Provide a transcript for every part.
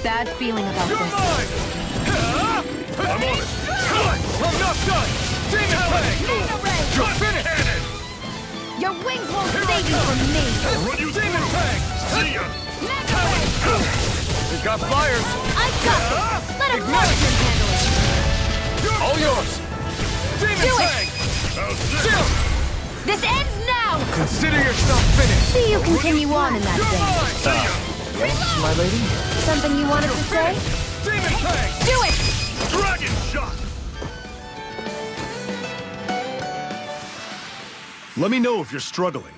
bad feeling about You're this. mine! I'm on it! I'm not done! Demon Fang! You're finished! Your wings won't save you from me! Demon Fang! See ya! We've got flyers! I got this! Let a marksman handle it! All yours! Demon Do it! Fang! Chill! This ends now! Consider yourself finished! See you continue on in that You're vein. mine! Yes, my lady? Something you wanted to say? Demon Fang! Do it! Dragon Shot! Let me know if you're struggling.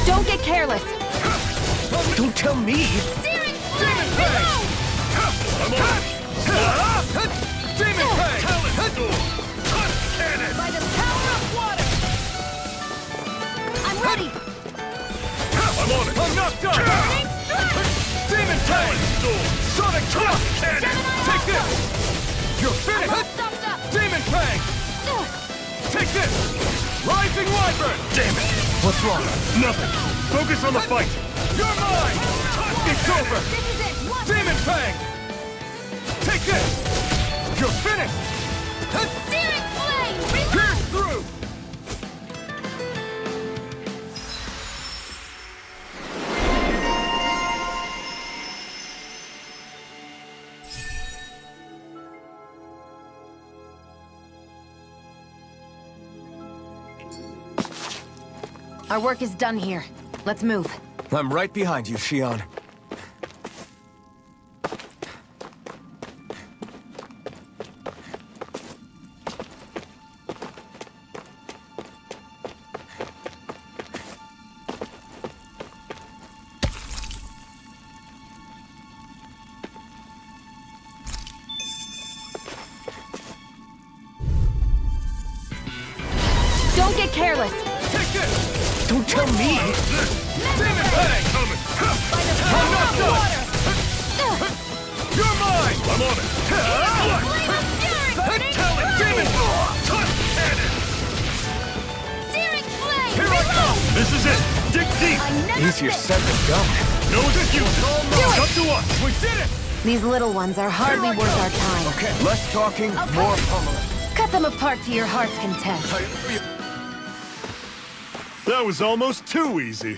Don't get careless! Don't tell me! Demon Fang! Demon Fang! Cannon! By the power of water! I'm ready! I'm on it! I'm not done! Demon Fang! Sonic Truck! Cannon! Take this! You're finished! Demon Fang! Take this! Rising Wyvern! Damn it! What's wrong? Nothing! Focus on the fight! You're mine! It's over! This is it! One! Demon Fang! Take this! You're finished! Searing Flame! Pierce through! Our work is done here. Let's move. I'm right behind you, Shion. Don't get careless! Take this! Don't tell me! Demon Fang! Coming! I'm not done! You're mine! I'm on it! Flame of Fury! Burning Demon! Touch cannon! Searing Flame! Here I come! This is it! Dig deep! I never Easier quit. said than done. No excuses! Do it. Come to us! We did it! These little ones are hardly Here I worth come. our time. Okay, less talking, more pummeling. Cut them apart to your heart's content. That was almost too easy.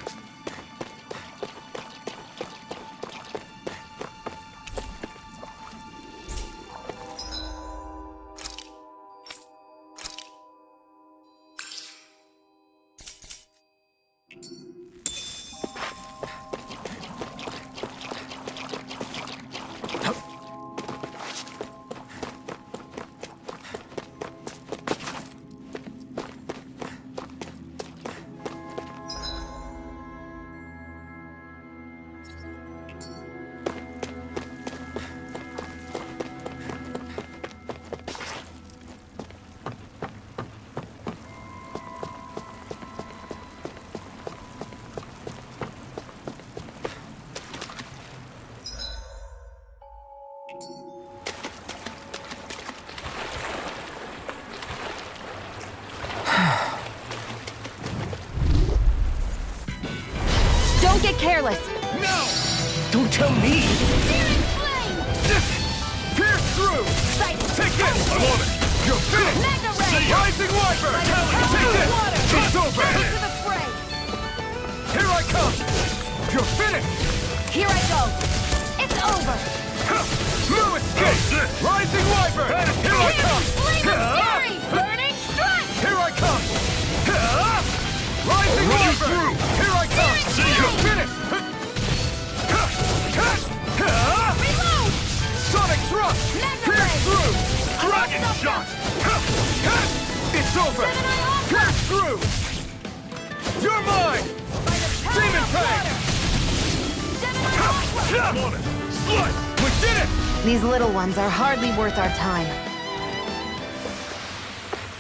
Don't get careless. No! Don't tell me! Searing flame. Pierce through! Cited. Take this! I'm on it! You're finished! Mega ray. See ya. Rising Wyvern! Take this! Water. It's over! Get to the fray. Here I come! You're finished! Here I go. It's over. No escape! Rising Wyvern! Here I come! Flame of fury. Burning strike. Here I come! Rising Wyvern! Here I come! You're finished! Reload. Sonic thrust! Mega Pierce ray. through! Dragon shot! It's over! Gemini Aqua. Pierce through! You're mine! By the power Demon of Tank. water. Gemini Aqua. I'm on it! Slice! We did it! These little ones are hardly worth our time.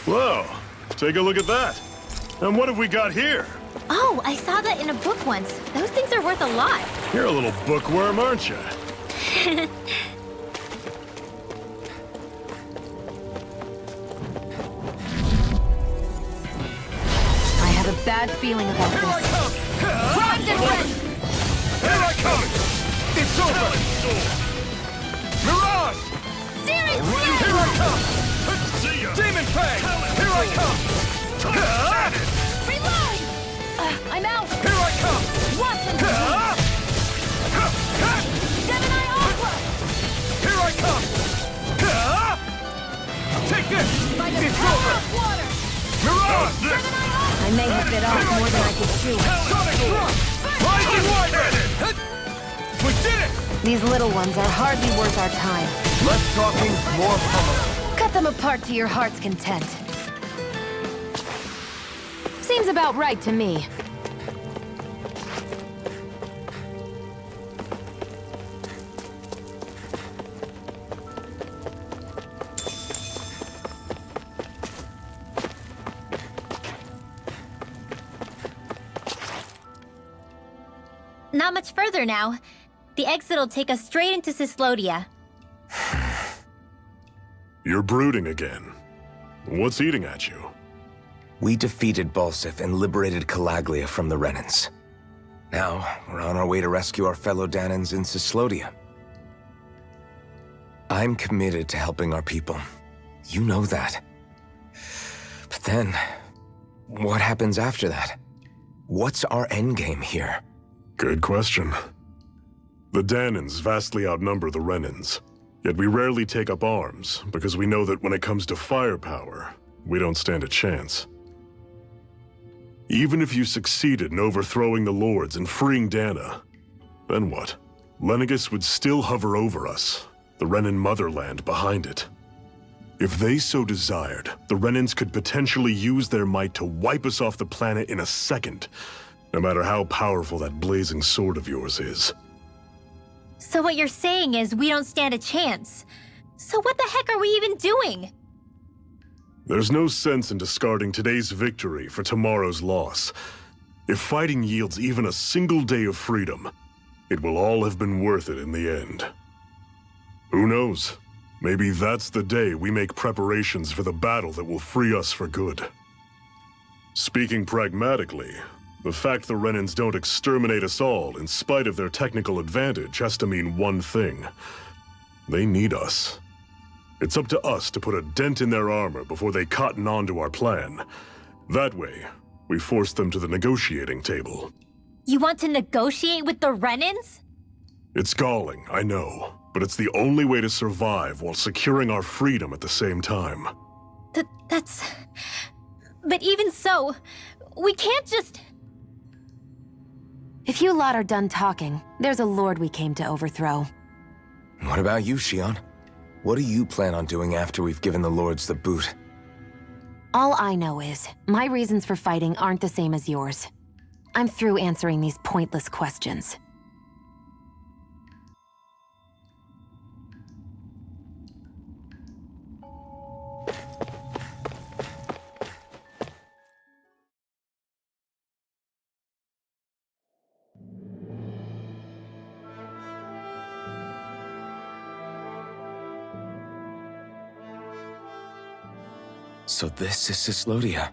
Whoa! Take a look at that! And what have we got here? Oh, I saw that in a book once. Those things are worth a lot. You're a little bookworm, aren't you? I have a bad feeling about Here I this. come! Primed and ready. Here I come! It's over! Mirage! Searing Here flame. I come! See ya! Demon Fang! Here I come! Reload. I'm out. Here I come! Watch and Gemini Aqua. Here I come! Take this! By the It's power over! of water. Mirage! Gemini Aqua. I may have bit off more than I could chew. Sonic thrust! Rising Wyvern! We did it! These little ones are hardly worth our time. Less talking, more pummeling. Cut them apart to your heart's content. Seems about right to me. Not much further now. The exit will take us straight into Cyslodia. You're brooding again. What's eating at you? We defeated Balsif and liberated Calaglia from the Renans. Now, we're on our way to rescue our fellow Dahnans in Cyslodia. I'm committed to helping our people. You know that. But then, what happens after that? What's our endgame here? Good question. The Dahnans vastly outnumber the Renans. Yet we rarely take up arms, because we know that when it comes to firepower, we don't stand a chance. Even if you succeeded in overthrowing the Lords and freeing Dahna, then what? Lenegis would still hover over us, the Renan motherland behind it. If they so desired, the Renans could potentially use their might to wipe us off the planet in a second, no matter how powerful that blazing sword of yours is. So what you're saying is we don't stand a chance. So what the heck are we even doing? There's no sense in discarding today's victory for tomorrow's loss. If fighting yields even a single day of freedom, it will all have been worth it in the end. Who knows? Maybe that's the day we make preparations for the battle that will free us for good. Speaking pragmatically, The fact the Renans don't exterminate us all in spite of their technical advantage has to mean one thing. They need us. It's up to us to put a dent in their armor before they cotton on to our plan. That way, we force them to the negotiating table. You want to negotiate with the Renans? It's galling, I know, but it's the only way to survive while securing our freedom at the same time. That's... But even so, we can't just... If you lot are done talking, there's a lord we came to overthrow. What about you, Xion? What do you plan on doing after we've given the lords the boot? All I know is, my reasons for fighting aren't the same as yours. I'm through answering these pointless questions. So this is Cislodia.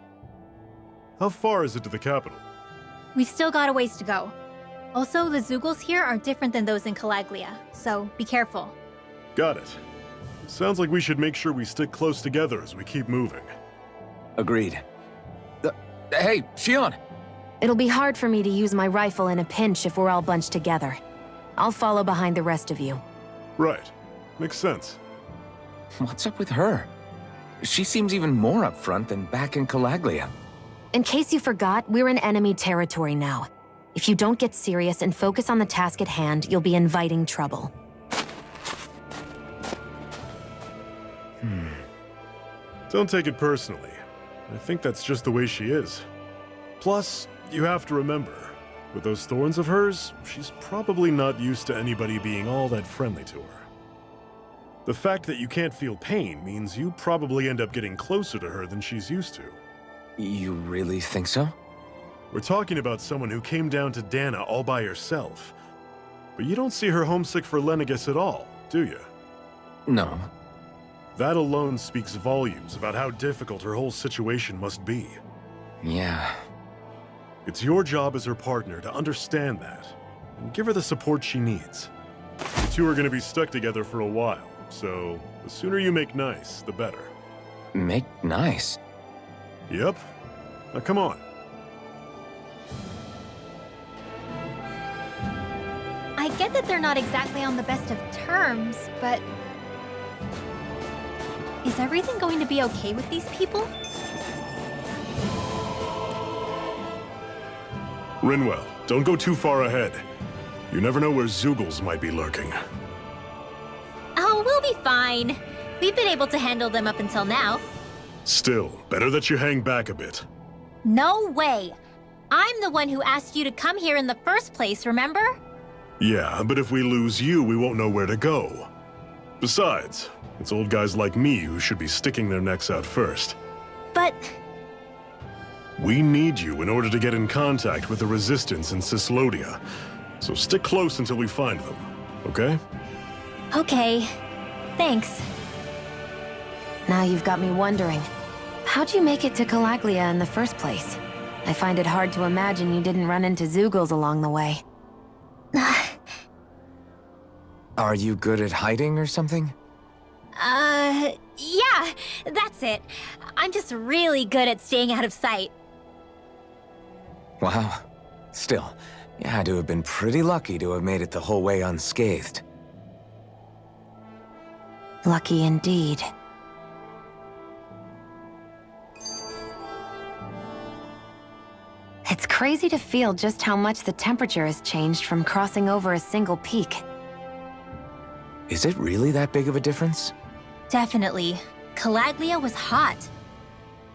How far is it to the capital? We've still got a ways to go. Also, the Zeugles here are different than those in Calaglia, so be careful. Got it. Sounds like we should make sure we stick close together as we keep moving. Agreed. Hey, Xion! It'll be hard for me to use my rifle in a pinch if we're all bunched together. I'll follow behind the rest of you. Right. Makes sense. What's up with her? She seems even more upfront than back in Calaglia. In case you forgot, we're in enemy territory now. If you don't get serious and focus on the task at hand, you'll be inviting trouble. Don't take it personally. I think that's just the way she is. Plus, you have to remember, with those thorns of hers, she's probably not used to anybody being all that friendly to her. The fact that you can't feel pain means you probably end up getting closer to her than she's used to. You really think so? We're talking about someone who came down to Dahna all by herself. But you don't see her homesick for Lenegis at all, do you? No. That alone speaks volumes about how difficult her whole situation must be. Yeah. It's your job as her partner to understand that, and give her the support she needs. You two are going to be stuck together for a while, so the sooner you make nice, the better. Make nice? Yep. Now come on. I get that they're not exactly on the best of terms, but... Is everything going to be okay with these people? Rinwell, don't go too far ahead. You never know where Zeugles might be lurking. Oh, we'll be fine. We've been able to handle them up until now. Still, better that you hang back a bit. No way! I'm the one who asked you to come here in the first place, remember? Yeah, but if we lose you, we won't know where to go. Besides, it's old guys like me who should be sticking their necks out first. But... We need you in order to get in contact with the Resistance in Cislodia. So stick close until we find them, okay? Okay. Thanks. Now you've got me wondering, how'd you make it to Calaglia in the first place? I find it hard to imagine you didn't run into Zeugles along the way. Are you good at hiding or something? Yeah, that's it. I'm just really good at staying out of sight. Wow. Still, you had to have been pretty lucky to have made it the whole way unscathed. Lucky indeed. It's crazy to feel just how much the temperature has changed from crossing over a single peak. Is it really that big of a difference? Definitely. Calaglia was hot.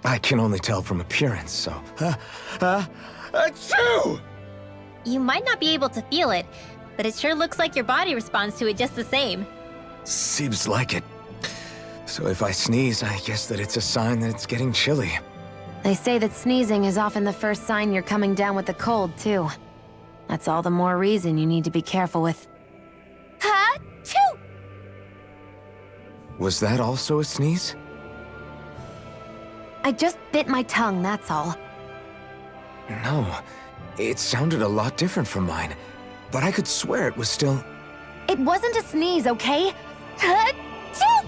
I can only tell from appearance, so... Achoo! You might not be able to feel it, but it sure looks like your body responds to it just the same. Seems like it. So if I sneeze, I guess that it's a sign that it's getting chilly. They say that sneezing is often the first sign you're coming down with the cold, too. That's all the more reason you need to be careful with... Ha-choo! Was that also a sneeze? I just bit my tongue, that's all. No. It sounded a lot different from mine, but I could swear it was still... It wasn't a sneeze, okay? Achoo!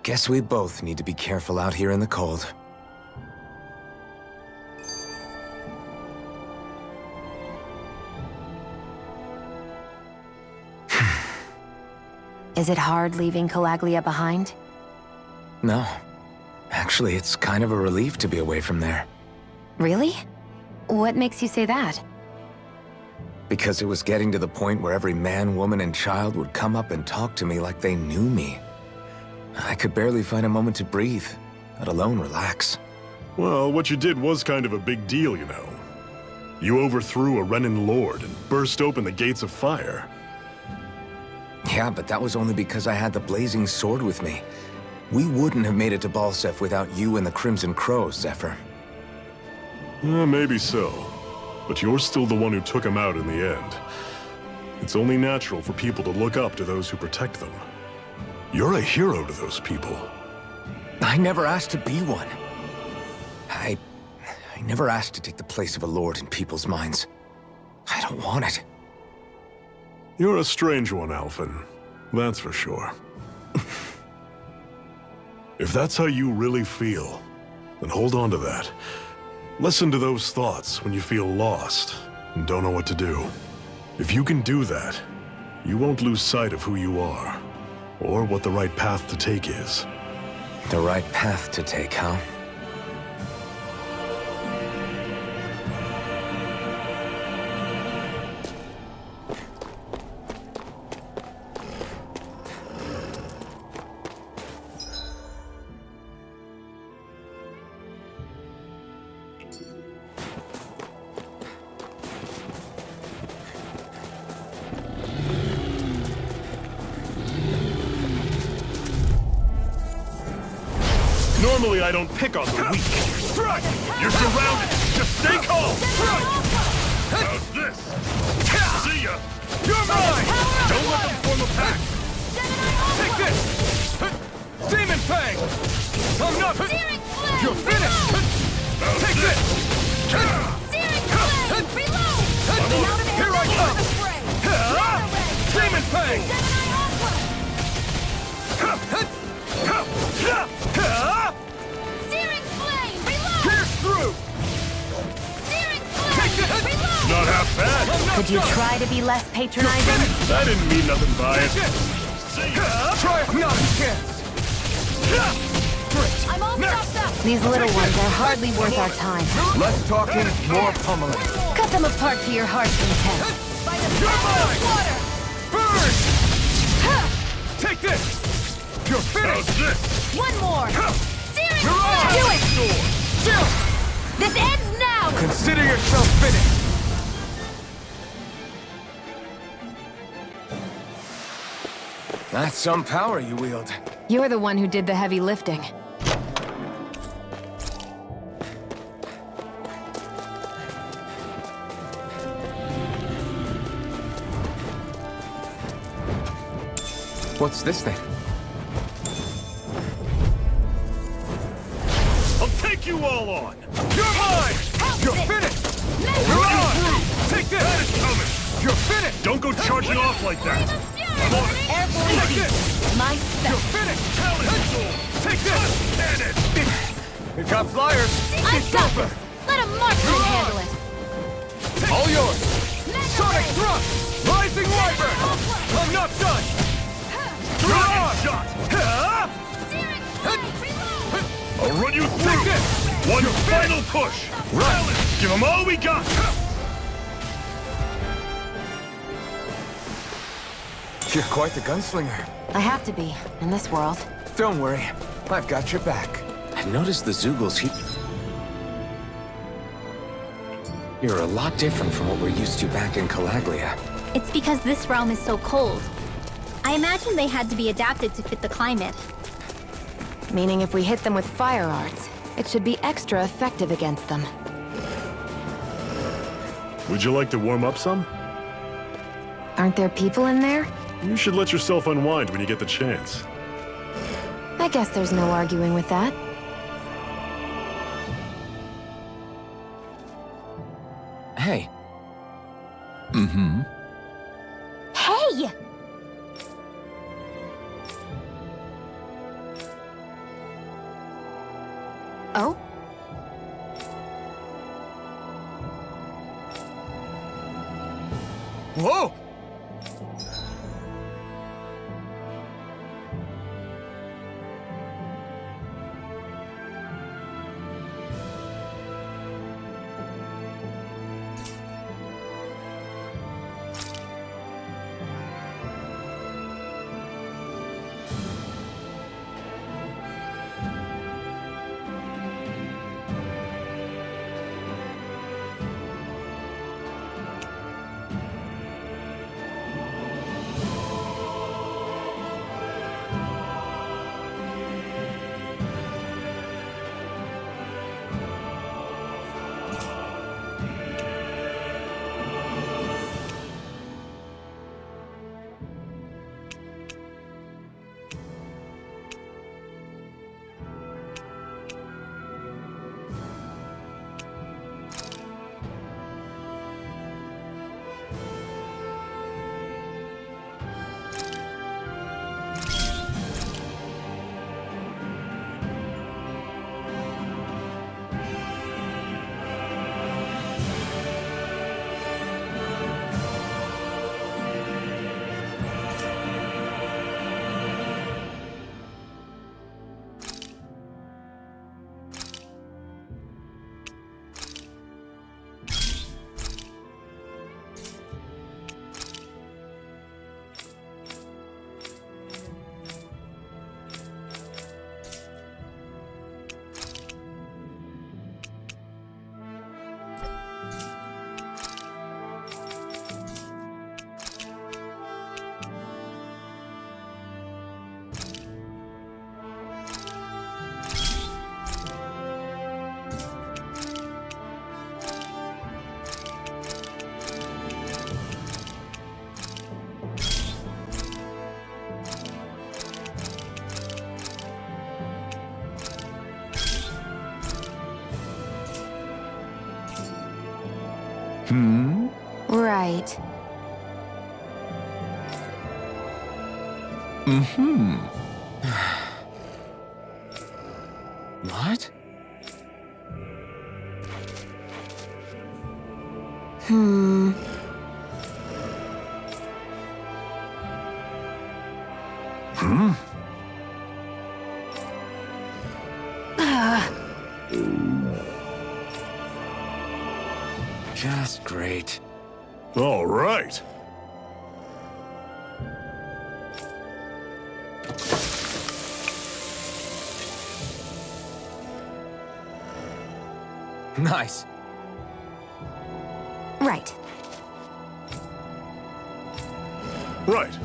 Guess we both need to be careful out here in the cold. Is it hard leaving Calaglia behind? No. Actually, it's kind of a relief to be away from there. Really? What makes you say that? Because it was getting to the point where every man, woman, and child would come up and talk to me like they knew me. I could barely find a moment to breathe, let alone relax. Well, what you did was kind of a big deal, you know. You overthrew a Renan lord and burst open the gates of fire. Yeah, but that was only because I had the blazing sword with me. We wouldn't have made it to Balsef without you and the Crimson Crows, Zephyr. Maybe so. But you're still the one who took him out in the end. It's only natural for people to look up to those who protect them. You're a hero to those people. I never asked to be one. I never asked to take the place of a lord in people's minds. I don't want it. You're a strange one, Alphen. That's for sure. If that's how you really feel, then hold on to that. Listen to those thoughts when you feel lost and don't know what to do. If you can do that, you won't lose sight of who you are, or what the right path to take is. The right path to take, huh? Normally I don't pick on the weak. Strike! You're surrounded! Just stay calm! Strike! How's this? See ya! You're mine! Don't let them form a pack! Take this! Demon Fang! I'm not... You're finished! Take this! Here I come! Demon Fang! Pierce through! Not half bad! Could you try to be less patronizing? I didn't mean nothing by it. Try not a chance! These little ones are hardly worth our time. Less talking, more pummeling. Cut them apart to your heart's content. You're mine! Burn! Take this! You're finished! How's this? One more! You're on! Do it! Still! This ends now! Consider yourself finished! That's some power you wield. You're the one who did the heavy lifting. What's this thing? I'll take you all on! You're mine! You're finished! You're on! Take this! That is coming! You're finished! Don't go charging off like that! I'm on it! Airborne Take beast. this! My You're stuff. finished! Talon sword! Take this! Cannon! We've got flyers. I've got this. Let a marksman handle it. All yours. Sonic thrust! Rising wyvern! I'm not done! Dragon shot! I'll run you Take through! this! One final push! Talon! Give them all we got! You're quite the gunslinger. I have to be, in this world. Don't worry, I've got your back. I've noticed the Zeugles You're a lot different from what we're used to back in Calaglia. It's because this realm is so cold. I imagine they had to be adapted to fit the climate. Meaning if we hit them with fire arts, it should be extra effective against them. Would you like to warm up some? Aren't there people in there? You should let yourself unwind when you get the chance. I guess there's no arguing with that. hey. Hey! Oh? Whoa! Right. What? Just great. All right. Nice. Right. Right.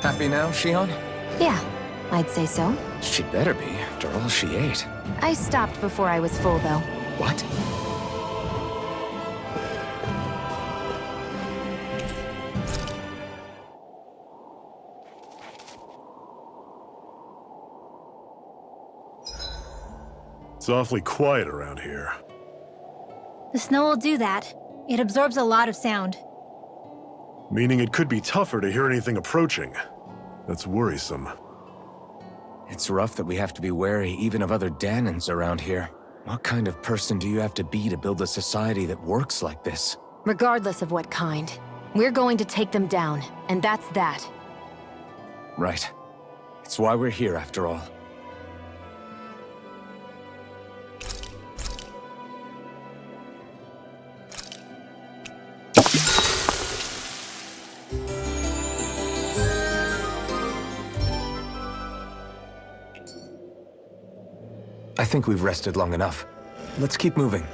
Happy now, Shion? Yeah, I'd say so. She better be, after all she ate. I stopped before I was full, though. What? It's awfully quiet around here. The snow will do that. It absorbs a lot of sound. Meaning it could be tougher to hear anything approaching. That's worrisome. It's rough that we have to be wary even of other Dahnans around here. What kind of person do you have to be to build a society that works like this? Regardless of what kind. We're going to take them down, and that's that. Right. It's why we're here, after all. I think we've rested long enough. Let's keep moving.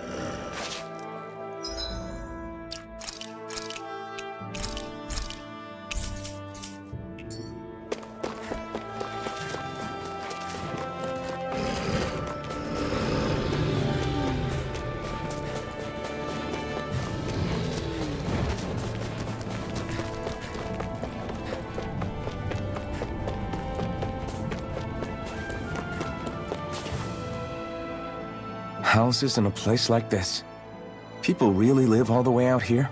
houses in a place like this. People really live all the way out here?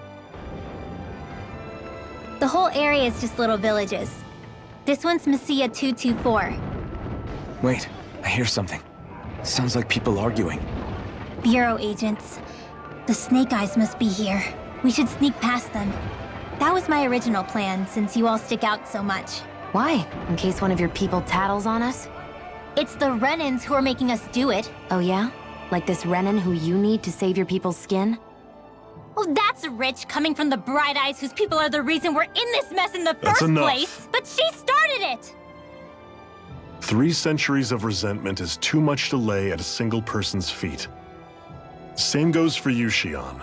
The whole area is just little villages. This one's Messia 224. Wait, I hear something. Sounds like people arguing. Bureau agents. The Snake Eyes must be here. We should sneak past them. That was my original plan, since you all stick out so much. Why? In case one of your people tattles on us? It's the Renans who are making us do it. Oh yeah? Like this Renan who you need to save your people's skin? Well, that's rich coming from the Bright Eyes whose people are the reason we're in this mess in the That's first enough. place. But she started it! 3 centuries of resentment is too much to lay at a single person's feet. Same goes for you, Xion.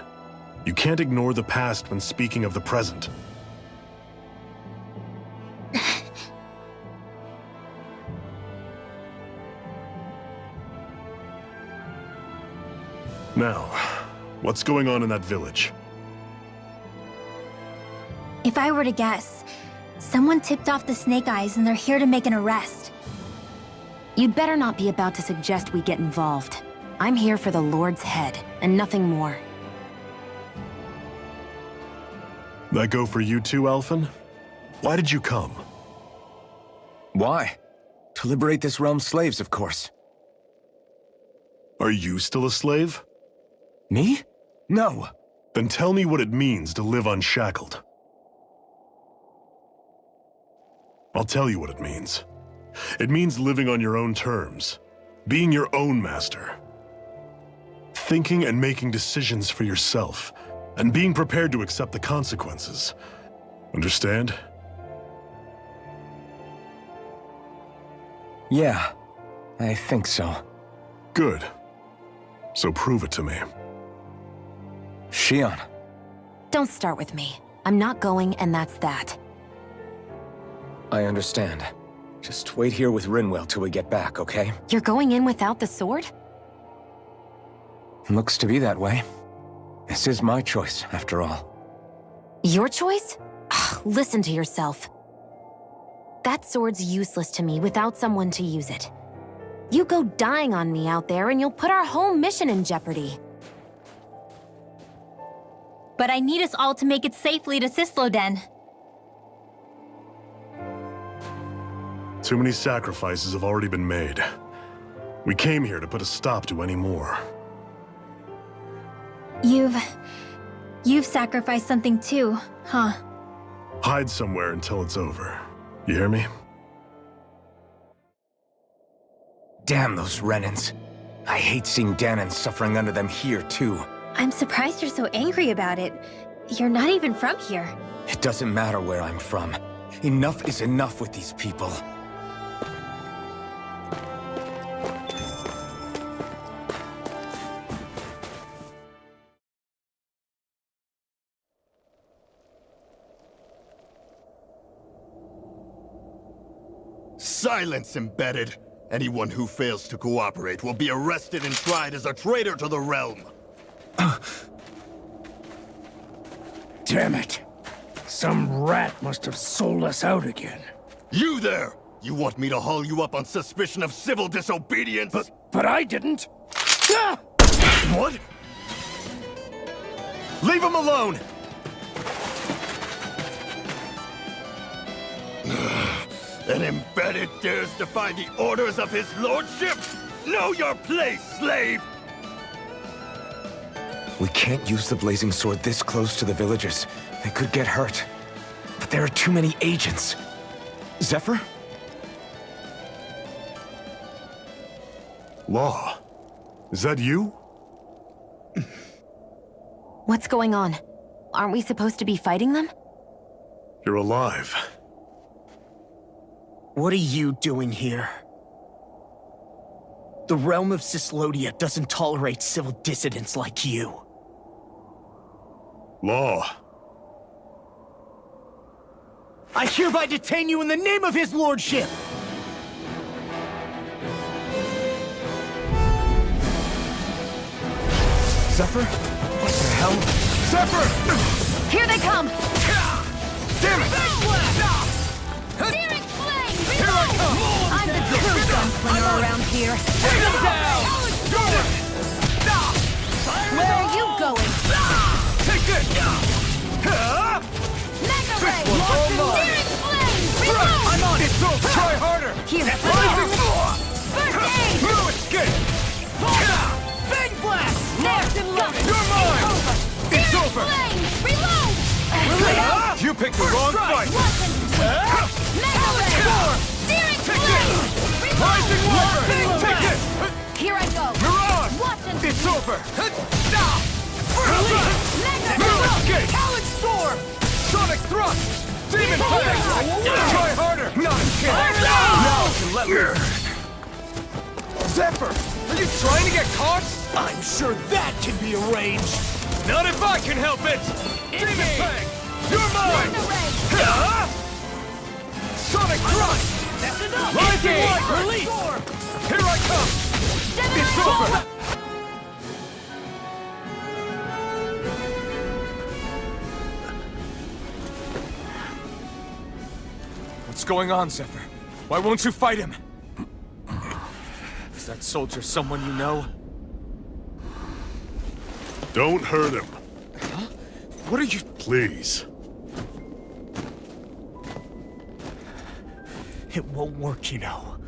You can't ignore the past when speaking of the present. Now, what's going on in that village? If I were to guess, someone tipped off the Snake Eyes and they're here to make an arrest. You'd better not be about to suggest we get involved. I'm here for the Lord's head, and nothing more. That go for you too, Alphen? Why did you come? Why? To liberate this realm's slaves, of course. Are you still a slave? Me? No. Then tell me what it means to live unshackled. I'll tell you what it means. It means living on your own terms, being your own master, thinking and making decisions for yourself, and being prepared to accept the consequences. Understand? Yeah, I think so. Good. So prove it to me. Xion. Don't start with me. I'm not going, and that's that. I understand. Just wait here with Rinwell till we get back, okay? You're going in without the sword? Looks to be that way. This is my choice, after all. Your choice? Listen to yourself. That sword's useless to me without someone to use it. You go dying on me out there and you'll put our whole mission in jeopardy. But I need us all to make it safely to Sisloden. Too many sacrifices have already been made. We came here to put a stop to any more. You've sacrificed something too, huh? Hide somewhere until it's over. You hear me? Damn those Renans. I hate seeing Dahna suffering under them here, too. I'm surprised you're so angry about it. You're not even from here. It doesn't matter where I'm from. Enough is enough with these people. Silence, embedded! Anyone who fails to cooperate will be arrested and tried as a traitor to the realm! Damn it! Some rat must have sold us out again. You there! You want me to haul you up on suspicion of civil disobedience? But I didn't! Ah! What? Leave him alone! An embedded dares defy the orders of his lordship? Know your place, slave! We can't use the blazing sword this close to the villagers. They could get hurt. But there are too many agents. Zephyr? Law. Is that you? What's going on? Aren't we supposed to be fighting them? You're alive. What are you doing here? The realm of Cislodia doesn't tolerate civil dissidents like you. Law. I hereby detain you in the name of his lordship! Zephyr? What the hell? Zephyr! Here they come! Damn it! Here I come! I'm the true gunslinger around here. Take him down! picked the wrong fight! Rising water! Take it! Here I go! Mirage! It's over! Mirror escape! Talent Storm! Sonic thrust! Demon Fang! Try harder! Not a chance! Now you can let me... Zephyr! Are you trying to get caught? I'm sure that can be arranged! Not if I can help it! Demon Fang! You're mine! Sonic thrust! That's enough! Rising water! Release! Here I come! It's over! What's going on, Zephyr? Why won't you fight him? Is that soldier someone you know? Don't hurt him, Huh? What are you... please. It won't work, you know.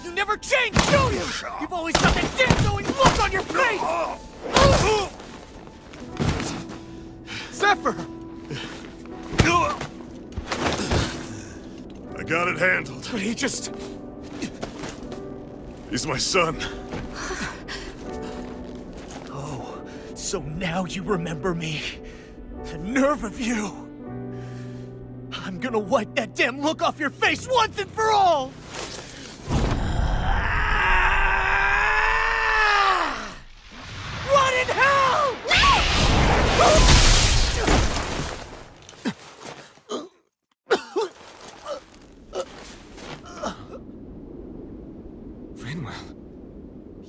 You never change, do you? You've always got that damn-knowing look on your face! Zephyr! I got it handled. But he just... He's my son. Oh, so now you remember me. The nerve of you! I'm gonna wipe that damn look off your face once and for all! Run in hell! Rinwell...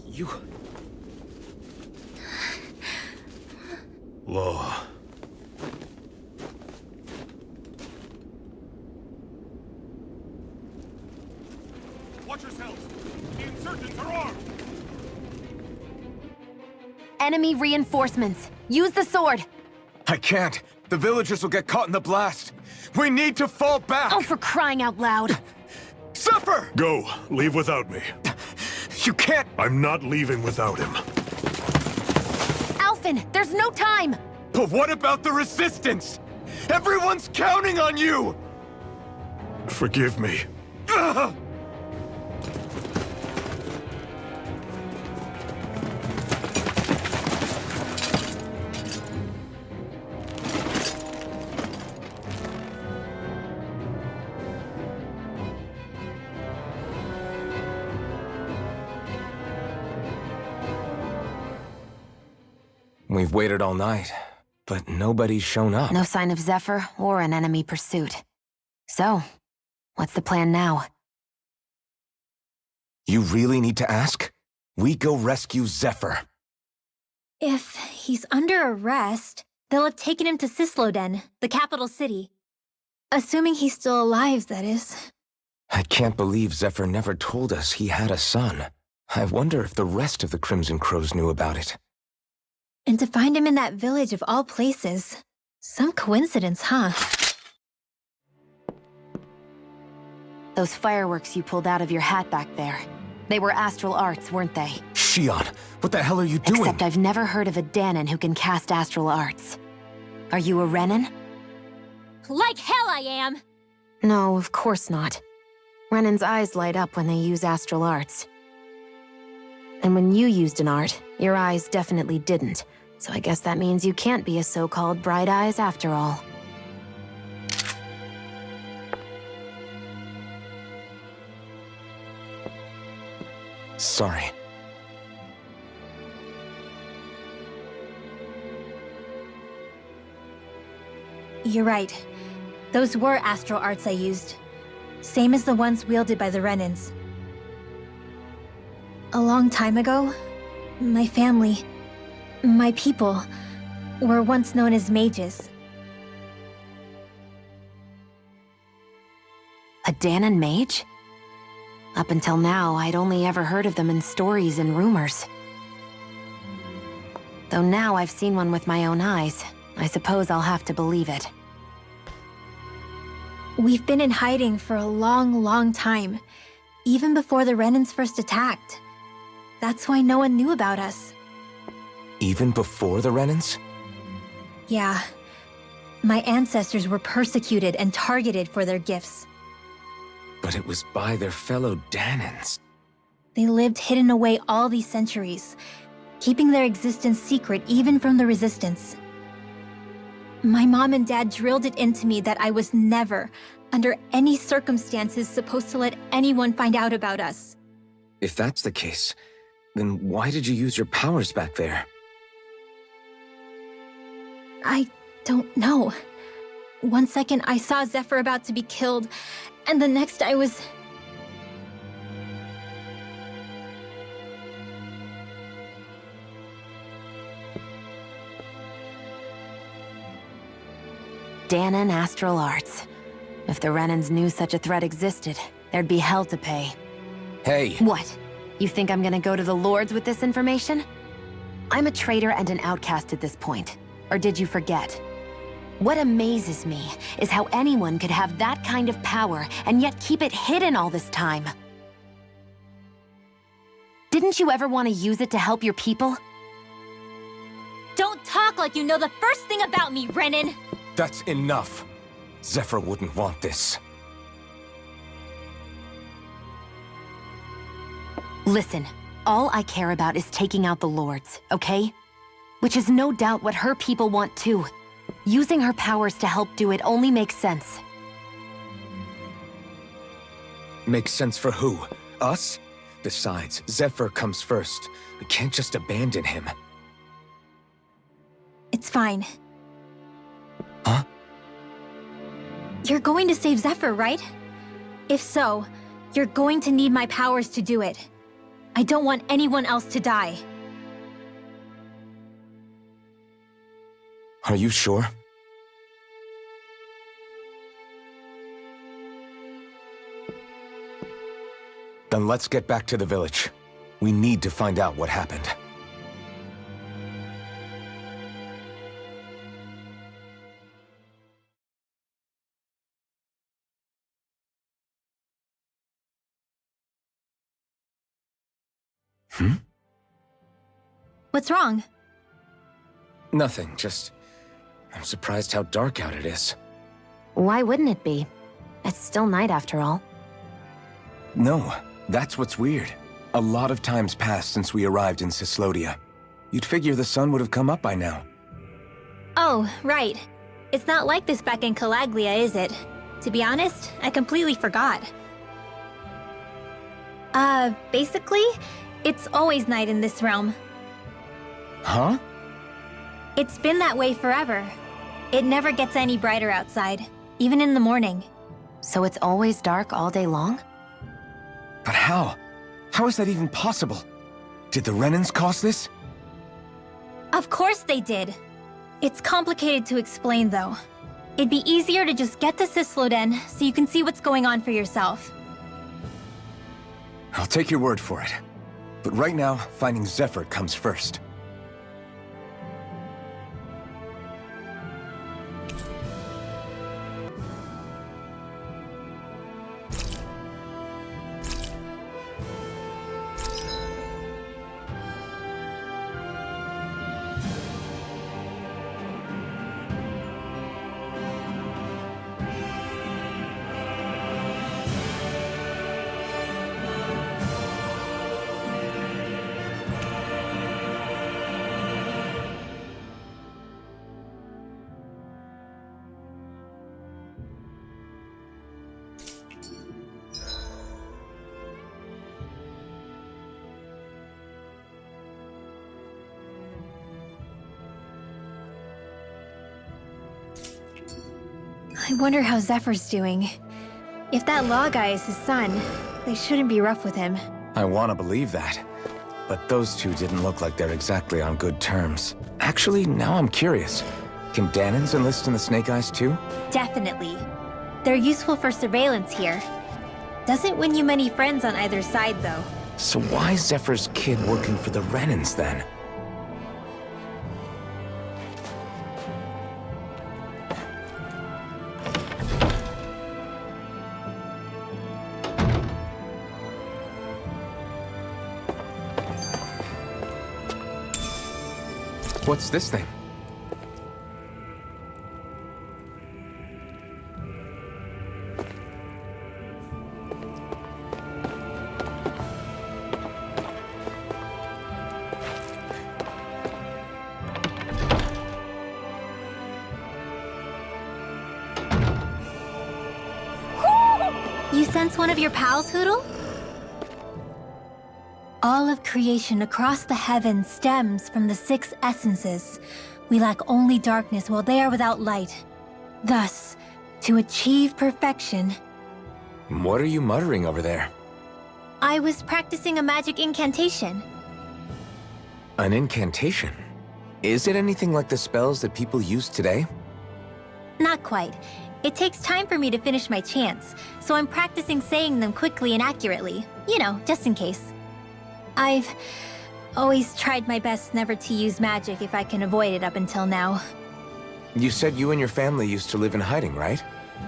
You... Law. Watch yourselves! The insurgents are armed! Enemy reinforcements. Use the sword. I can't. The villagers will get caught in the blast. We need to fall back. Oh, for crying out loud. Zephyr! Go. Leave without me. You can't... I'm not leaving without him. Alphen, there's no time. But what about the resistance? Everyone's counting on you! Forgive me. Ugh! We've waited all night, but nobody's shown up. No sign of Zephyr or an enemy pursuit. So, what's the plan now? You really need to ask? We go rescue Zephyr. If he's under arrest, they'll have taken him to Cisloden, the capital city. Assuming he's still alive, that is. I can't believe Zephyr never told us he had a son. I wonder if the rest of the Crimson Crows knew about it. And to find him in that village of all places. Some coincidence, huh? Those fireworks you pulled out of your hat back there. They were astral arts, weren't they? Shion, what the hell are you doing? Except I've never heard of a Dahnan who can cast astral arts. Are you a Renan? Like hell I am! No, of course not. Renan's eyes light up when they use astral arts. And when you used an art, your eyes definitely didn't. So I guess that means you can't be a so-called bright eyes after all. Sorry. You're right. Those were astral arts I used. Same as the ones wielded by the Renans. A long time ago, my family, my people, were once known as mages. A Dahnan mage? Up until now, I'd only ever heard of them in stories and rumors. Though now I've seen one with my own eyes, I suppose I'll have to believe it. We've been in hiding for a long, long time, even before the Renans first attacked. That's why no one knew about us. Even before the Renans? Yeah. My ancestors were persecuted and targeted for their gifts. But it was by their fellow Dahnans. They lived hidden away all these centuries, keeping their existence secret even from the Resistance. My mom and dad drilled it into me that I was never, under any circumstances, supposed to let anyone find out about us. If that's the case, then why did you use your powers back there? I don't know. One second I saw Zephyr about to be killed, and the next I was... Dahna and Astral Arts. If the Renans knew such a threat existed, there'd be hell to pay. Hey! What? You think I'm gonna go to the Lords with this information? I'm a traitor and an outcast at this point. Or did you forget? What amazes me is how anyone could have that kind of power and yet keep it hidden all this time. Didn't you ever want to use it to help your people? Don't talk like you know the first thing about me, Renan! That's enough. Zephyr wouldn't want this. Listen, all I care about is taking out the Lords, okay? Which is no doubt what her people want too. Using her powers to help do it only makes sense. Makes sense for who? Us? Besides, Zephyr comes first. We can't just abandon him. It's fine. Huh? You're going to save Zephyr, right? If so, you're going to need my powers to do it. I don't want anyone else to die. Are you sure? Then let's get back to the village. We need to find out what happened. What's wrong? Nothing, just... I'm surprised how dark out it is. Why wouldn't it be? It's still night after all. No, that's what's weird. A lot of time's passed since we arrived in Cislodia. You'd figure the sun would have come up by now. Oh, right. It's not like this back in Calaglia, is it? To be honest, I completely forgot. Basically, it's always night in this realm. Huh? It's been that way forever. It never gets any brighter outside, even in the morning. So it's always dark all day long? But how? How is that even possible? Did the Renans cause this? Of course they did. It's complicated to explain, though. It'd be easier to just get to Cisloden so you can see what's going on for yourself. I'll take your word for it. But right now, finding Zephyr comes first. I wonder how Zephyr's doing. If that law guy is his son, they shouldn't be rough with him. I want to believe that. But those two didn't look like they're exactly on good terms. Actually, now I'm curious. Can Dahnans enlist in the Snake Eyes too? Definitely. They're useful for surveillance here. Doesn't win you many friends on either side, though. So why is Zephyr's kid working for the Renans then? What's this thing? You sense one of your pals, Hootle? All of creation across the heavens stems from the 6 essences. We lack only darkness while they are without light. Thus, to achieve perfection... What are you muttering over there? I was practicing a magic incantation. An incantation? Is it anything like the spells that people use today? Not quite. It takes time for me to finish my chants, so I'm practicing saying them quickly and accurately. You know, just in case. I've always tried my best never to use magic if I can avoid it up until now. You said you and your family used to live in hiding, right?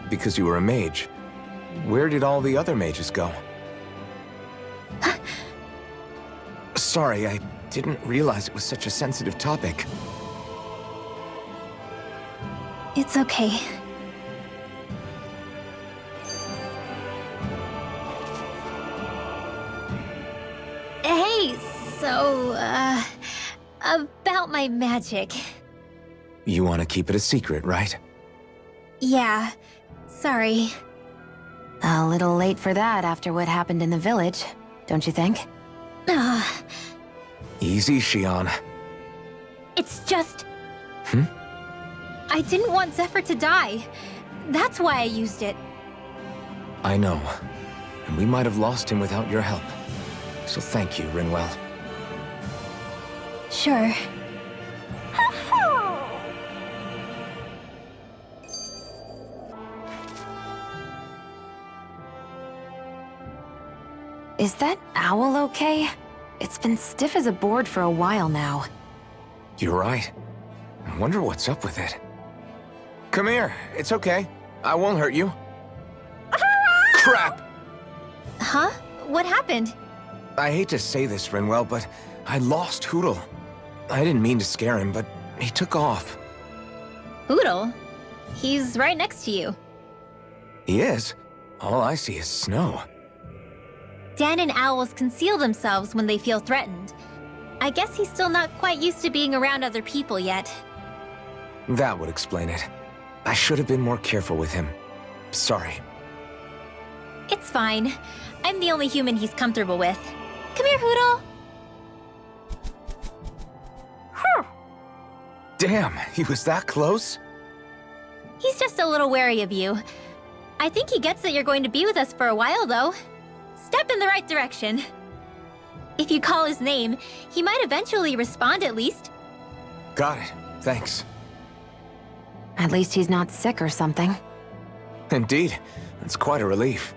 Because you were a mage. Where did all the other mages go? Sorry, I didn't realize it was such a sensitive topic. It's okay. Hey, so, about my magic. You want to keep it a secret, right? Yeah, sorry. A little late for that after what happened in the village, don't you think? Easy, Shion. It's just... I didn't want Zephyr to die. That's why I used it. I know. And we might have lost him without your help. So thank you, Rinwell. Sure. Is that owl okay? It's been stiff as a board for a while now. You're right. I wonder what's up with it. Come here. It's okay. I won't hurt you. Crap! Huh? What happened? I hate to say this, Rinwell, but I lost Hootle. I didn't mean to scare him, but he took off. Hootle? He's right next to you. He is? All I see is snow. Dan and owls conceal themselves when they feel threatened. I guess he's still not quite used to being around other people yet. That would explain it. I should have been more careful with him. Sorry. It's fine. I'm the only human he's comfortable with. Come here, Hootle! Damn, he was that close? He's just a little wary of you. I think he gets that you're going to be with us for a while, though. Step in the right direction. If you call his name, he might eventually respond at least. Got it. Thanks. At least he's not sick or something. Indeed. That's quite a relief.